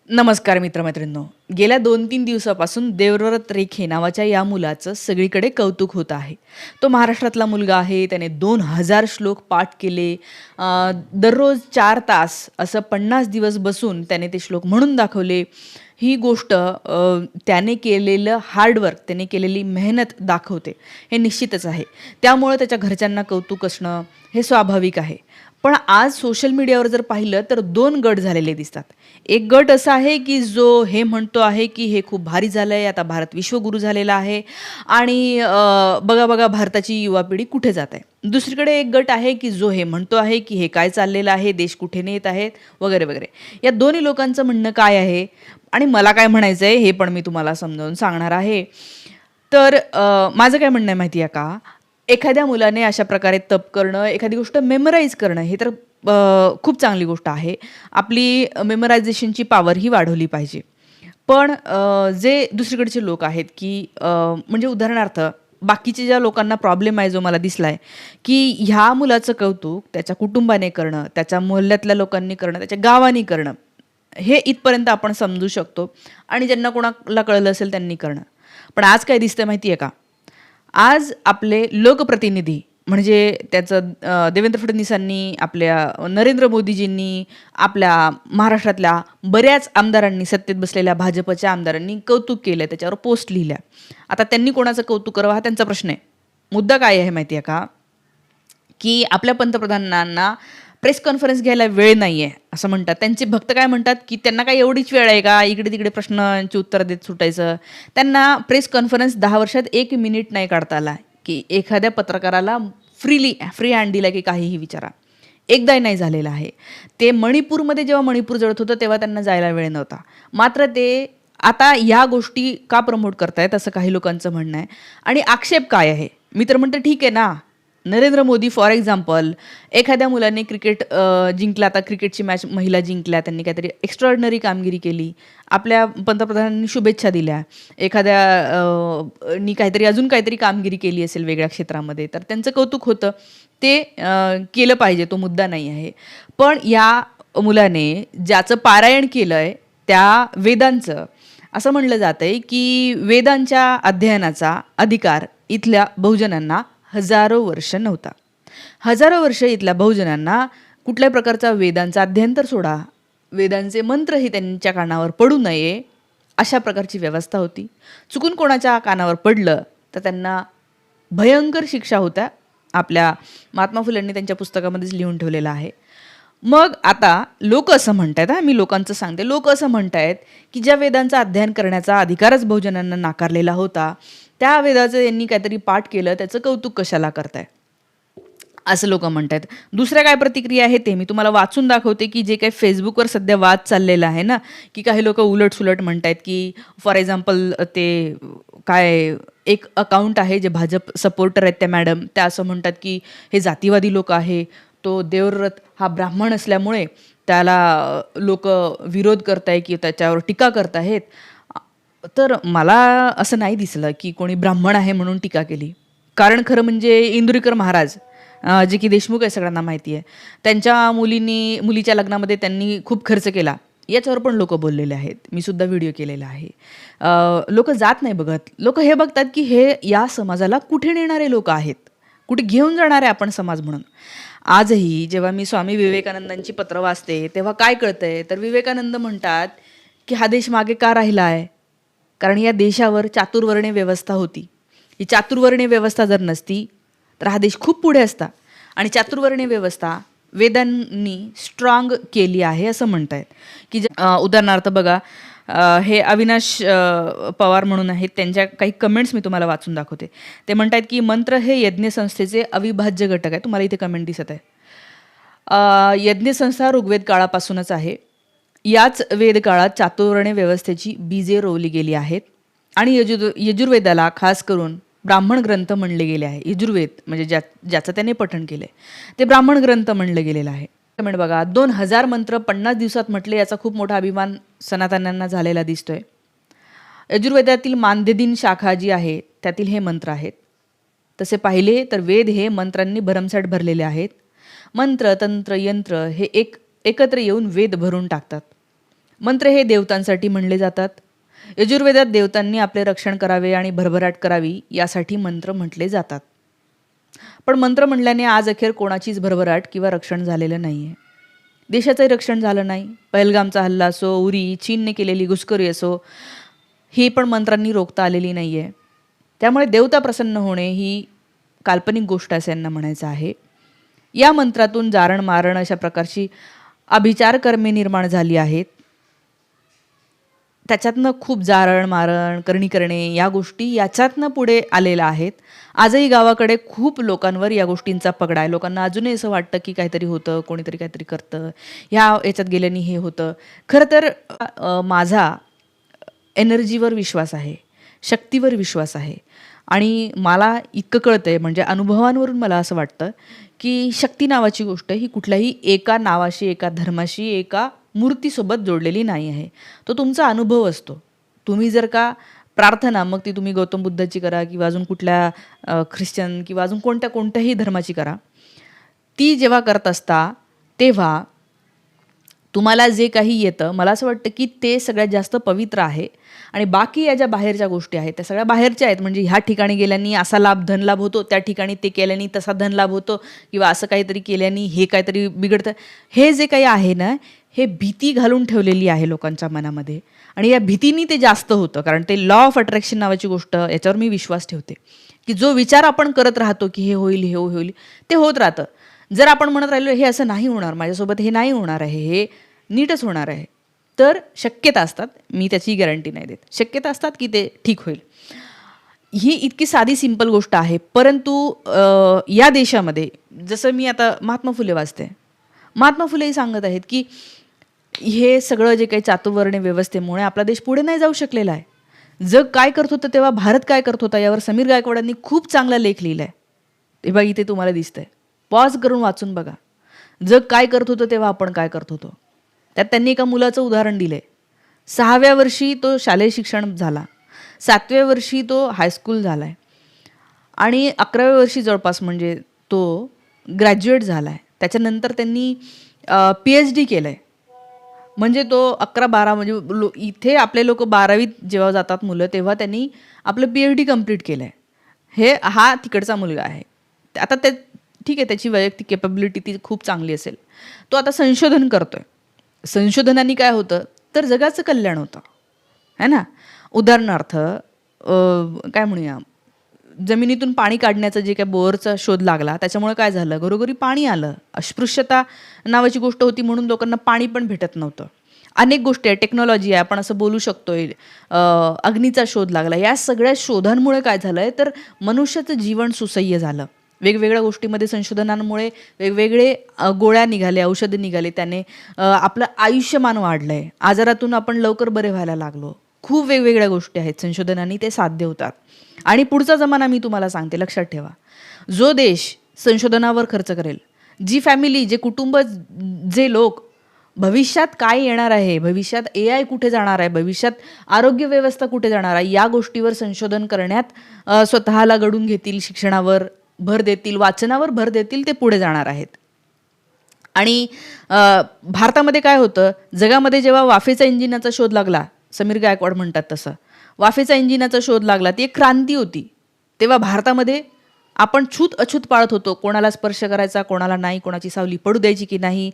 नमस्कार मित्रमैत्रिणींनो. गेल्या 2-3 दिवसापासून देवव्रत रेखे नावाच्या या मुलाचं सगळीकडे कौतुक होत आहे. तो महाराष्ट्रातला मुलगा आहे. त्याने 2000 श्लोक पाठ केले. दररोज 4 तास असं 50 दिवस बसून त्याने ते श्लोक म्हणून दाखवले. ही गोष्ट त्याने केलेलं हार्डवर्क, त्याने केलेली मेहनत दाखवते. हे निश्चितच आहे. त्यामुळं त्याच्या घरच्यांना कौतुक असणं हे स्वाभाविक आहे. पण आज सोशल मीडियावर जर पाहिलं तर 2 गट झालेले दिसतात. एक गट असा आहे, की जो हे म्हणतो आहे, की हे खूप भारी झालंय, आता भारत विश्वगुरू झालेला आहे आणि बघा, बघा भारताची युवा पिढी कुठे जात आहे. दुसरीकडे एक गट आहे, की जो हे म्हणतो आहे, की हे काय चाललेलं आहे, देश कुठे नेत आहेत वगैरे, वगैरे. या दोन्ही लोकांचं म्हणणं काय आहे आणि मला काय म्हणायचं आहे हे पण मी तुम्हाला समजावून सांगणार आहे. तर माझं काय म्हणणं आहे माहिती आहे का? एखाद्या मुलाने अशा प्रकारे तप करणं, एखादी गोष्ट मेमराईज करणं हे तर खूप चांगली गोष्ट आहे. आपली मेमरायझेशनची पॉवर ही वाढवली पाहिजे. पण जे दुसरीकडचे लोक आहेत, की म्हणजे उदाहरणार्थ बाकीच्या ज्या लोकांना प्रॉब्लेम आहे जो मला दिसलाय, की ह्या मुलाचं कौतुक त्याच्या कुटुंबाने करणं, त्याच्या मोहल्ल्यातल्या लोकांनी करणं, त्याच्या गावाने करणं, हे इथपर्यंत आपण समजू शकतो आणि ज्यांना कोणाला कळलं असेल त्यांनी करणं. पण आज काय दिसतंय माहिती आहे का? आज आपले लोकप्रतिनिधी म्हणजे त्याचं देवेंद्र फडणवीसांनी, आपल्या नरेंद्र मोदीजींनी, आपल्या महाराष्ट्रातल्या बऱ्याच आमदारांनी, सत्तेत बसलेल्या भाजपच्या आमदारांनी कौतुक केलं, त्याच्यावर पोस्ट लिहिल्या. आता त्यांनी कोणाचं कौतुक करावं हा त्यांचा प्रश्न आहे. मुद्दा काय आहे माहिती आहे का? की आपल्या पंतप्रधानांना प्रेस कॉन्फरन्स घ्यायला वेळ नाही आहे असं म्हणतात. त्यांचे भक्त काय म्हणतात, की त्यांना काय एवढीच वेळ आहे का इकडे-तिकडे प्रश्नांची उत्तरं देत सुटायचं? त्यांना प्रेस कॉन्फरन्स 10 वर्षात 1 मिनिट नाही काढता आला, की एखाद्या पत्रकाराला फ्री हँड दिला की काहीही विचारा. एकदाही नाही झालेलं आहे. ते मणिपूरमध्ये जेव्हा मणिपूर जळत होतं तेव्हा त्यांना जायला वेळ नव्हता. मात्र ते आता ह्या गोष्टी का प्रमोट करतायत असं काही लोकांचं म्हणणं आहे. आणि आक्षेप काय आहे? मी तर म्हणते ठीक आहे ना, नरेंद्र मोदी फॉर एक्झाम्पल एखाद्या मुलाने क्रिकेट जिंकला, आता क्रिकेटची मॅच महिला जिंकल्या, त्यांनी काहीतरी एक्स्ट्राऑर्डिनरी कामगिरी केली, आपल्या पंतप्रधानांनी शुभेच्छा दिल्या. एखाद्या नी काहीतरी अजून काहीतरी कामगिरी केली असेल वेगळ्या क्षेत्रामध्ये तर त्यांचं कौतुक होतं. ते केलं पाहिजे, तो मुद्दा नाही आहे. पण या मुलाने ज्याचं पारायण केलं आहे त्या वेदांचं असं म्हणलं जातं आहे, की वेदांच्या अध्ययनाचा अधिकार इथल्या बहुजनांना हजारो वर्ष नव्हता. हजारो वर्ष इथल्या बहुजनांना कुठल्याही प्रकारचा वेदांचा अध्ययन तर सोडा, वेदांचे मंत्रही त्यांच्या कानावर पडू नये अशा प्रकारची व्यवस्था होती. चुकून कोणाच्या कानावर पडलं तर त्यांना भयंकर शिक्षा होत्या. आपल्या महात्मा फुलेंनी त्यांच्या पुस्तकामध्येच लिहून ठेवलेलं आहे. मग आता लोक असं म्हणतायत, मी लोकांचं सांगते, लोक असं म्हणतायत, की ज्या वेदांचा अध्ययन करण्याचा अधिकारच बहुजनांना नाकारलेला होता, त्या वेदाचं यांनी काहीतरी पाठ केलं, त्याचं कौतुक कशाला करताय? असं लोक म्हणतायत. दुसऱ्या काय प्रतिक्रिया आहे ते मी तुम्हाला वाचून दाखवते, की जे काही Facebookवर सध्या वाद चाललेला आहे ना, की काही लोकं उलट-सुलट म्हणतायत, की फॉर एक्झाम्पल ते काय एक अकाउंट आहे जे भाजप सपोर्टर आहेत त्या मॅडम, त्या असं म्हणतात, की हे जातीवादी लोक आहे. तो देवव्रत हा ब्राह्मण असल्यामुळे त्याला लोकं विरोध करताय की त्याच्यावर टीका करत आहेत. तर मला असं नाही दिसलं, की कोणी ब्राह्मण आहे म्हणून टीका केली. कारण खरं म्हणजे इंदुरीकर महाराज जे की देशमुख आहे सगळ्यांना माहिती आहे. त्यांच्या मुलीच्या लग्नामध्ये त्यांनी खूप खर्च केला. याच्यावर पण लोकं बोललेले आहेत. मी सुद्धा व्हिडिओ केलेला आहे. लोकं जात नाही बघत. लोकं हे बघतात, की हे या समाजाला कुठे नेणारे लोकं आहेत. कुठे घेऊन जाणारे आपण समाज म्हणून. आजही जेव्हा मी स्वामी विवेकानंदांची पत्र वाचते, तेव्हा काय कळतंय, तर विवेकानंद म्हणतात, की हा देश मागे का राहिला आहे? कारण या देशावर चातुर्वर्ण्य व्यवस्था होती. ही चातुर्वर्ण्य व्यवस्था जर नसती, तर हा देश खूप पुढे असता आणि चातुर्वर्ण्य व्यवस्था वेदांनी स्ट्रॉंग केली आहे असं म्हणतायत. की उदाहरणार्थ बघा, हे अविनाश पवार म्हणून आहेत, त्यांच्या काही कमेंट्स मी तुम्हाला वाचून दाखवते. ते म्हणतात, की मंत्र हे यज्ञसंस्थेचे अविभाज्य घटक आहे. तुम्हाला इथे कमेंट दिसत आहे. यज्ञसंस्था ऋग्वेद काळापासूनच आहे. याच वेदकाळात चातुर्वर्ण्य व्यवस्थेची बीजे रोवली गेली आहेत आणि यजुर्वेदाला खास करून ब्राह्मण ग्रंथ म्हणले गेले आहे. यजुर्वेद म्हणजे ज्याचं त्याने पठण केलं आहे ते ब्राह्मण ग्रंथ म्हणलं गेलेलं आहे. कमेंट बघा, 2000 मंत्र 50 दिवसात म्हटले, याचा खूप मोठा अभिमान सनातन्यांना झालेला दिसतोय. यजुर्वेदातील मानदेदीन शाखा जी आहे त्यातील हे मंत्र आहेत. तसे पाहिले तर वेद हे मंत्रांनी भरमसाठ भरलेले आहेत. मंत्र, तंत्र, यंत्र हे एकत्र येऊन वेद भरून टाकतात. मंत्र हे देवतांसाठी म्हणले जातात. यजुर्वेदात देवतांनी आपले रक्षण करावे आणि भरभराट करावी यासाठी मंत्र म्हटले जातात. पण मंत्र म्हणल्याने आज अखेर कोणाचीच भरभराट किंवा रक्षण झालेलं नाही आहे. देशाचंही रक्षण झालं नाही. पहलगामचा हल्ला असो, उरी, चीनने केलेली घुसखोरी असो, ही पण मंत्रांनी रोखता आलेली नाही आहे. त्यामुळे देवता प्रसन्न होणे ही काल्पनिक गोष्ट असं यांना म्हणायचं आहे. या मंत्रातून जारण मारण अशा प्रकारची अभिचार कर्मे निर्माण झाली आहेत. त्याच्यातनं खूप जारण मारण करणी करणे या गोष्टी याच्यातनं पुढे आलेल्या आहेत. आजही गावाकडे खूप लोकांवर या गोष्टींचा पगडा आहे. लोकांना अजूनही असं वाटतं की काहीतरी होतं, कोणीतरी काहीतरी करतं, याच्यात गेल्याने हे होतं. खरं तर माझा एनर्जीवर विश्वास आहे, शक्तीवर विश्वास आहे. आणि मला इतकं कळतं आहे, म्हणजे अनुभवांवरून मला असं वाटतं की शक्ती नावाची गोष्ट ही कुठल्याही एका नावाशी, एका धर्माशी, एका मूर्तीसोबत जोडलेली नाही आहे. तो तुमचा अनुभव असतो. तुम्ही जर का प्रार्थना, मग ती तुम्ही गौतम बुद्धाची करा किंवा अजून कुठल्या ख्रिश्चन किंवा अजून कोणत्याही धर्माची करा, ती जेव्हा करत असता तेव्हा तुम्हाला जे काही येतं, मला असं वाटतं की ते सगळ्यात जास्त पवित्र आहे. आणि बाकी या ज्या बाहेरच्या गोष्टी आहेत त्या सगळ्या बाहेरच्या आहेत. म्हणजे ह्या ठिकाणी गेल्याने असा धनलाभ होतो, त्या ठिकाणी ते केल्याने तसा धनलाभ होतो, किंवा असं काहीतरी केल्याने हे काहीतरी बिघडतं. हे जे काही आहे ना, हे भीती घालून ठेवलेली आहे लोकांच्या मनामध्ये. आणि या भीतीने ते जास्त होतं. कारण ते लॉ ऑफ अट्रॅक्शन नावाची गोष्ट, याच्यावर मी विश्वास ठेवते की जो विचार आपण करत राहतो की हे होईल, हे होईल, ते होत राहतं. जर आपण म्हणत राहिलो हे असं नाही होणार, माझ्यासोबत हे नाही होणार आहे, हे नीटच होणार आहे, तर शक्यता असतात, मी त्याची गॅरंटी नाही देत, शक्यता असतात की ते ठीक होईल. ही इतकी साधी सिंपल गोष्ट आहे. परंतु या देशामध्ये जसं मी आता महात्मा फुले वाचते, महात्मा फुलेही सांगत आहेत की हे सगळं जे काही चातुर्वर्ण्य व्यवस्थेमुळे आपला देश पुढे नाही जाऊ शकलेला आहे. जग काय करत होतं तेव्हा भारत काय करत होता यावर समीर गायकवाडांनी खूप चांगला लेख लिहिला आहे. ते बघा इथे तुम्हाला दिसतंय, पॉज करून वाचून बघा. जग काय करत होतं तेव्हा आपण काय करत होतो. त्यात त्यांनी एका मुलाचं उदाहरण दिलं आहे. 6व्या वर्षी तो शालेय शिक्षण झाला, 7व्या वर्षी तो हायस्कूल झाला आहे, आणि 11व्या वर्षी जवळपास म्हणजे तो ग्रॅज्युएट झाला आहे. त्याच्यानंतर त्यांनी PhD केलं आहे. म्हणजे तो 11-12, म्हणजे इथे आपले लोक 12वीत जेव्हा जातात मुलं, तेव्हा त्यांनी आपलं PhD कंप्लीट केलं आहे. हा तिकडचा मुलगा आहे. आता ते ठीक आहे, त्याची वैयक्तिक केपॅबिलिटी ती खूप चांगली असेल. तो आता संशोधन करतोय. संशोधनाने काय होतं तर जगाचं कल्याण होतं, है ना. उदाहरणार्थ काय म्हणूया, जमिनीतून पाणी काढण्याचं जे काय बोअरचा शोध लागला, त्याच्यामुळे काय झालं, घरोघरी पाणी आलं. अस्पृश्यता नावाची गोष्ट होती म्हणून लोकांना पाणी पण भेटत नव्हतं. अनेक गोष्टी आहे, टेक्नॉलॉजी आहे, आपण असं बोलू शकतोय. अग्नीचा शोध लागला. या सगळ्या शोधांमुळे काय झालंय तर मनुष्याचं जीवन सुसह्य झालं. वेगवेगळ्या गोष्टीमध्ये संशोधनांमुळे वेगवेगळे गोळ्या निघाले, औषधं निघाले, त्याने आपलं आयुष्यमान वाढलंय, आजारातून आपण लवकर बरे व्हायला लागलो. खूप वेगवेगळ्या गोष्टी आहेत, संशोधनाने ते साध्य होतात. आणि पुढचा जमाना मी तुम्हाला सांगते, लक्षात ठेवा. जो देश संशोधनावर खर्च करेल, जी फॅमिली, जे कुटुंब, जे लोक, भविष्यात काय येणार आहे, भविष्यात AI कुठे जाणार आहे, भविष्यात आरोग्य व्यवस्था कुठे जाणार आहे, या गोष्टीवर संशोधन करण्यात स्वतःला घडून घेतील, शिक्षणावर भर देतील, वाचनावर भर देतील, ते पुढे जाणार आहेत. आणि भारतामध्ये काय होतं, जगामध्ये जेव्हा वाफेचा इंजिनाचा शोध लागला, समीर गायकवाड म्हणतात तसं, वाफेचा इंजिनाचा शोध लागला, ती एक क्रांती होती. तेव्हा भारतामध्ये आपण छूत अछूत पाळत होतो, कोणाला स्पर्श करायचा, कोणाला नाही, कोणाची सावली पडू द्यायची की नाही,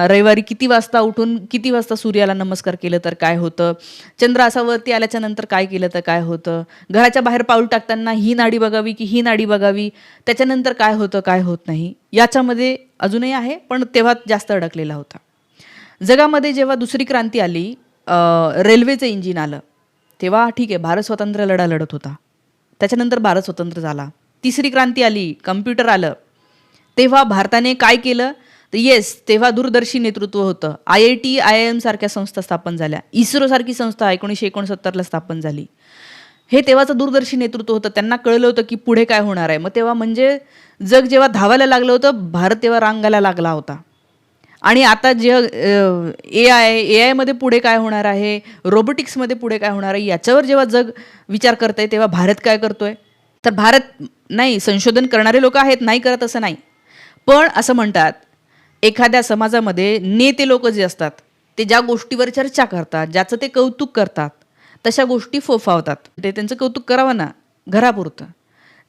रविवारी किती वाजता उठून किती वाजता सूर्याला नमस्कार केलं तर काय होतं, चंद्र असा वरती आल्याच्या नंतर काय केलं तर काय होतं, घराच्या बाहेर पाऊल टाकताना ही नाडी बघावी की ही नाडी बघावी, त्याच्यानंतर काय होतं काय होत नाही, याच्यामध्ये अजूनही आहे, पण तेव्हा जास्त अडकलेला होता. जगामध्ये जेव्हा दुसरी क्रांती आली, रेल्वेचं इंजिन आलं, तेव्हा ठीक आहे, भारत स्वातंत्र्य लढा लढत होता, त्याच्यानंतर भारत स्वतंत्र झाला. तिसरी क्रांती आली, कम्प्युटर आलं, तेव्हा भारताने काय केलं तर येस, तेव्हा दूरदर्शी नेतृत्व होतं. IIT, IIM सारख्या संस्था स्थापन झाल्या. इस्रो सारखी संस्था 1969ला स्थापन झाली. हे तेव्हाचं दूरदर्शी नेतृत्व होतं. त्यांना कळलं होतं की पुढे काय होणार आहे. मग तेव्हा म्हणजे जग जेव्हा धावायला लागलं होतं, भारत तेव्हा रांगायला लागला होता. आणि आता जे AI मध्ये पुढे काय होणार आहे, रोबोटिक्समध्ये पुढे काय होणार आहे, याच्यावर जेव्हा जग विचार करतंय, तेव्हा भारत काय करतोय तर भारत नाही, संशोधन करणारे लोक आहेत, नाही करत असं नाही, पण असं म्हणतात एखाद्या समाजामध्ये नेते लोक जे असतात ते ज्या गोष्टीवर चर्चा करतात, ज्याचं ते कौतुक करतात, तशा गोष्टी फोफावतात. ते त्यांचं कौतुक करावं ना, घरापुरतं.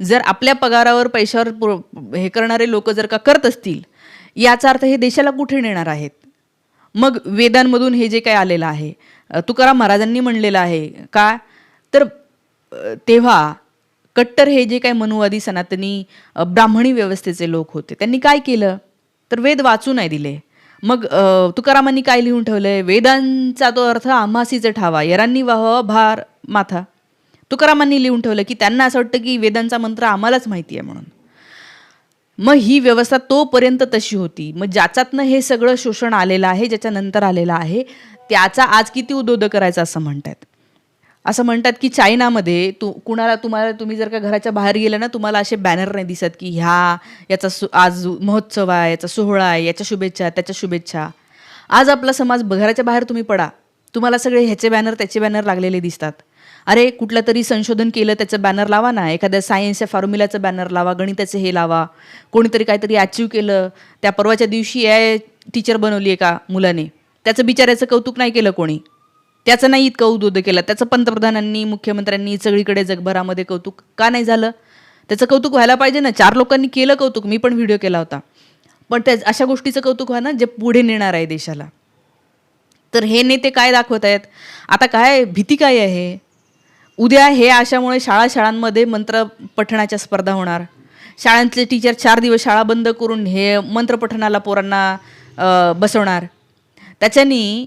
जर आपल्या पगारावर, पैशावर हे करणारे लोकं जर का करत असतील, याचा अर्थ हे देशाला कुठे नेणार आहेत? मग वेदांमधून हे जे काही आलेलं आहे, तुकाराम महाराजांनी म्हणलेलं आहे का, तर तेव्हा कट्टर हे जे काही मनुवादी सनातनी ब्राह्मणी व्यवस्थेचे लोक होते, त्यांनी काय केलं, तर वेद वाचू नाही दिले. मग तुकारामांनी काय लिहून ठेवलंय, वेदांचा तो अर्थ आम्हासीच ठावा, यरांनी वाहावा भार माथा. तुकारामांनी लिहून ठेवलं की त्यांना असं वाटतं की वेदांचा मंत्र आम्हालाच माहिती आहे म्हणून. मग ही व्यवस्था तोपर्यंत तशी होती. मग ज्याच्यातनं हे सगळं शोषण आलेलं आहे, ज्याच्यानंतर आलेलं आहे, त्याचा आज किती उद्योद करायचा असं म्हणतात. असं म्हणतात की चायनामध्ये तुम्ही जर का घराच्या बाहेर गेलं ना, तुम्हाला असे बॅनर नाही दिसत की याचा आज महोत्सव आहे, याचा सोहळा आहे, याच्या शुभेच्छा, त्याच्या शुभेच्छा. आज आपला समाज घराच्या बाहेर तुम्ही पडा, तुम्हाला सगळे ह्याचे बॅनर त्याचे बॅनर लागलेले दिसतात. अरे कुठलं तरी संशोधन केलं त्याचं बॅनर लावा ना, एखाद्या सायन्सच्या फॉर्म्युलाचं बॅनर लावा, गणिताचे हे लावा. कोणीतरी काहीतरी अचीव केलं, त्या परवाच्या दिवशी टीचर बनवली आहे का मुलाने, त्याचं बिचाऱ्याचं कौतुक नाही केलं कोणी, त्याचं नाही इतकं उद्योग केलं, त्याचं पंतप्रधानांनी, मुख्यमंत्र्यांनी सगळीकडे जगभरामध्ये कौतुक का नाही झालं? त्याचं कौतुक व्हायला पाहिजे ना. 4 लोकांनी केलं कौतुक, मी पण व्हिडिओ केला होता. पण अशा गोष्टीचं कौतुक व्हा ना जे पुढे नेणार आहे देशाला. तर हे नेते काय दाखवत आहेत आता, काय भीती काय आहे, उद्या हे अशामुळे शाळांमध्ये मंत्र पठणाच्या स्पर्धा होणार. शाळांतले टीचर 4 दिवस शाळा बंद करून हे मंत्रपठणाला पोरांना बसवणार. त्याच्यानी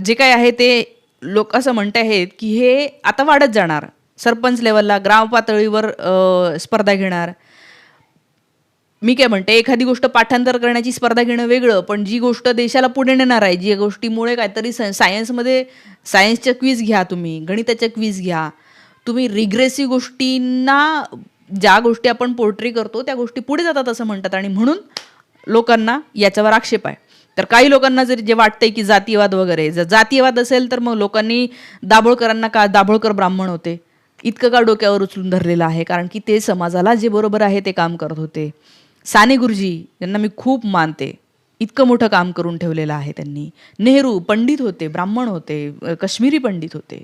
जे काय आहे ते लोक असं म्हणत आहेत की हे आता वाढत जाणार. सरपंच लेवलला, ग्राम पातळीवर स्पर्धा घेणार. मी काय म्हणते, एखादी गोष्ट पाठांतर करण्याची स्पर्धा घेणं वेगळं, पण जी गोष्ट देशाला पुढे नेणार आहे, जी गोष्टीमुळे काहीतरी सायन्सच्या क्विज घ्या, तुम्ही गणिताच्या क्विज घ्या, तुम्ही रिग्रेसिव्ह गोष्टींना, ज्या गोष्टी आपण पोर्ट्री करतो त्या गोष्टी पुढे जातात असं म्हणतात. आणि म्हणून लोकांना याच्यावर आक्षेप आहे. तर काही लोकांना जर जे वाटतंय की जातीयवाद वगैरे, जर जातीयवाद असेल तर मग लोकांनी दाभोळकरांना का, दाभोळकर ब्राह्मण होते, इतकं का डोक्यावर उचलून धरलेलं आहे, कारण की ते समाजाला जे बरोबर आहे ते काम करत होते. साने गुरुजी यांना मी खूप मानते, इतकं मोठं काम करून ठेवलेलं आहे त्यांनी. नेहरू पंडित होते, ब्राह्मण होते, काश्मीरी पंडित होते.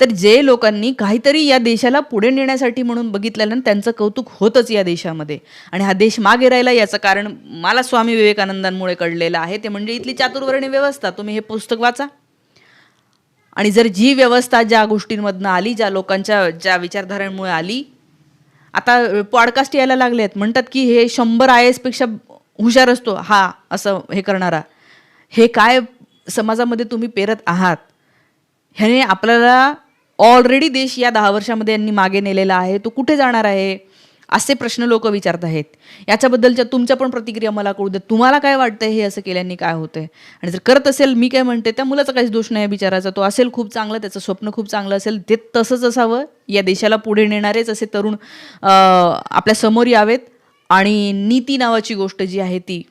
तर जे लोकांनी काहीतरी या देशाला पुढे नेण्यासाठी म्हणून बघितलेलं, त्यांचं कौतुक होतच या देशामध्ये. आणि हा देश मागे राहिला याचं कारण मला स्वामी विवेकानंदांमुळे कळलेलं आहे, ते म्हणजे इथली चातुर्वर्ण्य व्यवस्था. तुम्ही हे पुस्तक वाचा. आणि जर जी व्यवस्था ज्या गोष्टींमधनं आली, ज्या लोकांच्या ज्या विचारधारांमुळे आली, आता पॉडकास्ट यायला लागले आहेत, म्हणतात की हे 100 IAS पेक्षा हुशार असतो हा, असं हे करणारा. हे काय समाजामध्ये तुम्ही पेरत आहात, ह्याने आपल्याला ऑलरेडी देश या 10 वर्षामध्ये यांनी मागे नेलेला आहे, तो कुठे जाणार आहे, असे प्रश्न लोक विचारत आहेत. याच्याबद्दलच्या तुमच्या पण प्रतिक्रिया मला कळू द्या. तुम्हाला काय वाटतंय, हे असं केल्याने काय होतंय? आणि जर करत असेल, मी काय म्हणते, त्या मुलाचा काहीच दोष नाही बिचाराचा, तो असेल खूप चांगलं, त्याचं स्वप्न खूप चांगलं असेल, ते तसंच असावं. या देशाला पुढे नेणारेच असे तरुण आपल्या समोर यावेत आणि नीती नावाची गोष्ट जी आहे ती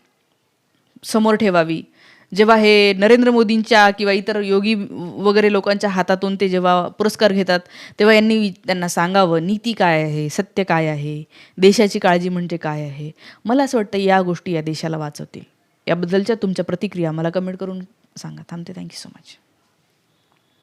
समोर ठेवावी. जेव्हा हे नरेंद्र मोदींच्या किंवा इतर योगी वगैरे लोकांच्या हातातून ते जेव्हा पुरस्कार घेतात, तेव्हा त्यांना सांगावं नीती काय आहे, सत्य काय आहे, देशाची काळजी म्हणजे काय आहे. मला असं वाटतं या गोष्टी या देशाला वाचवतील. याबद्दलच्या तुमच्या प्रतिक्रिया मला कमेंट करून सांगा. थांबते. Thank you so much.